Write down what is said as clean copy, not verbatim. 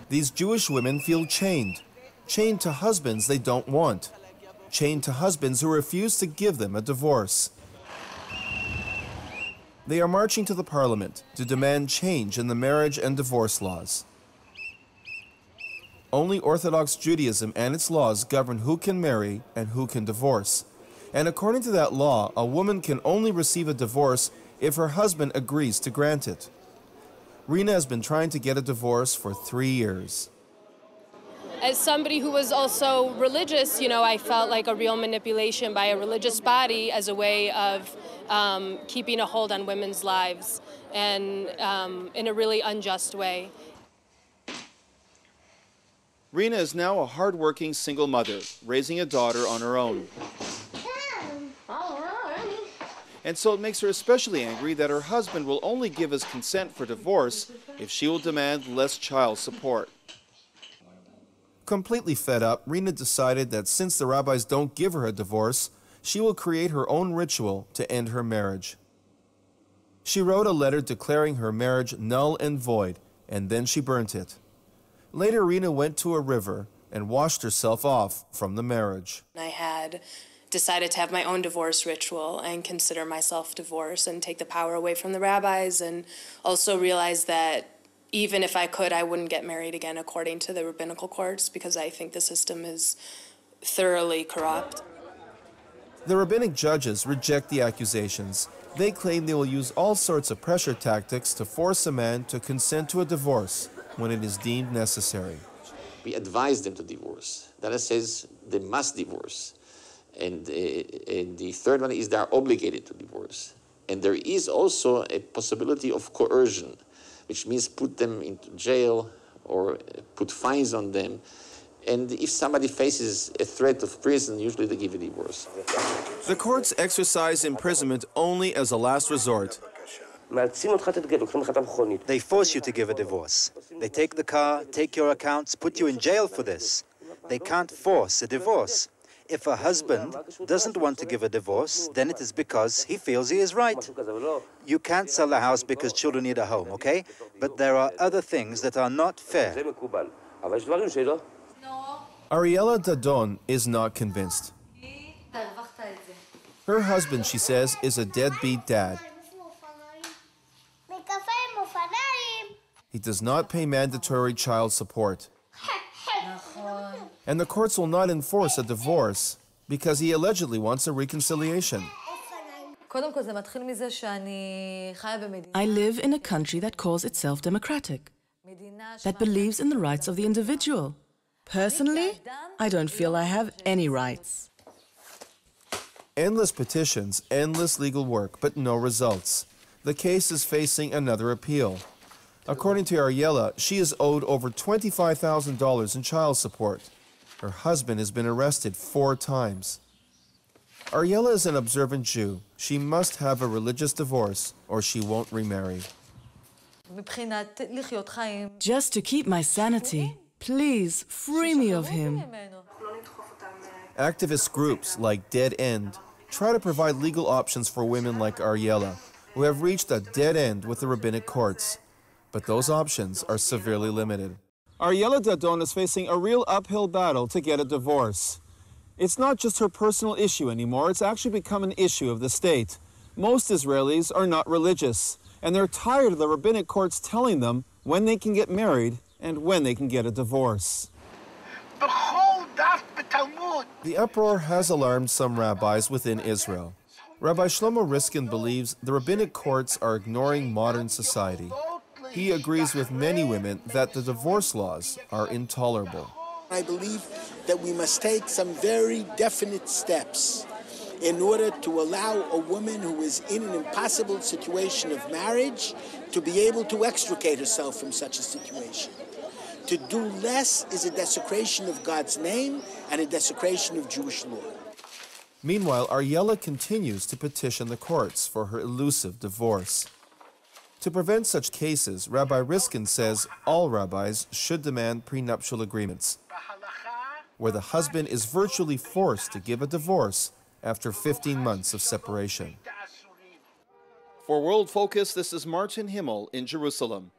These Jewish women feel chained to husbands they don't want, chained to husbands who refuse to give them a divorce. They are marching to the parliament to demand change in the marriage and divorce laws. Only Orthodox Judaism and its laws govern who can marry and who can divorce. And according to that law, a woman can only receive a divorce if her husband agrees to grant it. Rina has been trying to get a divorce for 3 years. As somebody who was also religious, I felt like a real manipulation by a religious body as a way of keeping a hold on women's lives, and in a really unjust way. Rina is now a hard-working single mother, raising a daughter on her own. And so it makes her especially angry that her husband will only give his consent for divorce if she will demand less child support. Completely fed up, Rina decided that since the rabbis don't give her a divorce, she will create her own ritual to end her marriage. She wrote a letter declaring her marriage null and void, and then she burnt it. Later, Rina went to a river and washed herself off from the marriage. I had decided to have my own divorce ritual and consider myself divorced and take the power away from the rabbis, and also realize that even if I could, I wouldn't get married again according to the rabbinical courts, because I think the system is thoroughly corrupt. The rabbinic judges reject the accusations. They claim they will use all sorts of pressure tactics to force a man to consent to a divorce when it is deemed necessary. We advise them to divorce. That says they must divorce. And the third one is they are obligated to divorce. And there is also a possibility of coercion, which means put them into jail or put fines on them. And if somebody faces a threat of prison, usually they give a divorce. The courts exercise imprisonment only as a last resort. They force you to give a divorce. They take the car, take your accounts, put you in jail for this. They can't force a divorce. If a husband doesn't want to give a divorce, then it is because he feels he is right. You can't sell a house because children need a home, okay? But there are other things that are not fair. Ariella Dadon is not convinced. Her husband, she says, is a deadbeat dad. He does not pay mandatory child support. And the courts will not enforce a divorce because he allegedly wants a reconciliation. I live in a country that calls itself democratic, that believes in the rights of the individual. Personally, I don't feel I have any rights. Endless petitions, endless legal work, but no results. The case is facing another appeal. According to Ariella, she is owed over $25,000 in child support. Her husband has been arrested 4 times. Ariella is an observant Jew. She must have a religious divorce or she won't remarry. Just to keep my sanity, please free me of him. Activist groups like Dead End try to provide legal options for women like Ariella, who have reached a dead end with the rabbinic courts. But those options are severely limited. Ariella Dadon is facing a real uphill battle to get a divorce. It's not just her personal issue anymore, it's actually become an issue of the state. Most Israelis are not religious, and they're tired of the rabbinic courts telling them when they can get married and when they can get a divorce. The uproar has alarmed some rabbis within Israel. Rabbi Shlomo Riskin believes the rabbinic courts are ignoring modern society. He agrees with many women that the divorce laws are intolerable. I believe that we must take some very definite steps in order to allow a woman who is in an impossible situation of marriage to be able to extricate herself from such a situation. To do less is a desecration of God's name and a desecration of Jewish law. Meanwhile, Ariella continues to petition the courts for her elusive divorce. To prevent such cases, Rabbi Riskin says all rabbis should demand prenuptial agreements, where the husband is virtually forced to give a divorce after 15 months of separation. For World Focus, this is Martin Himmel in Jerusalem.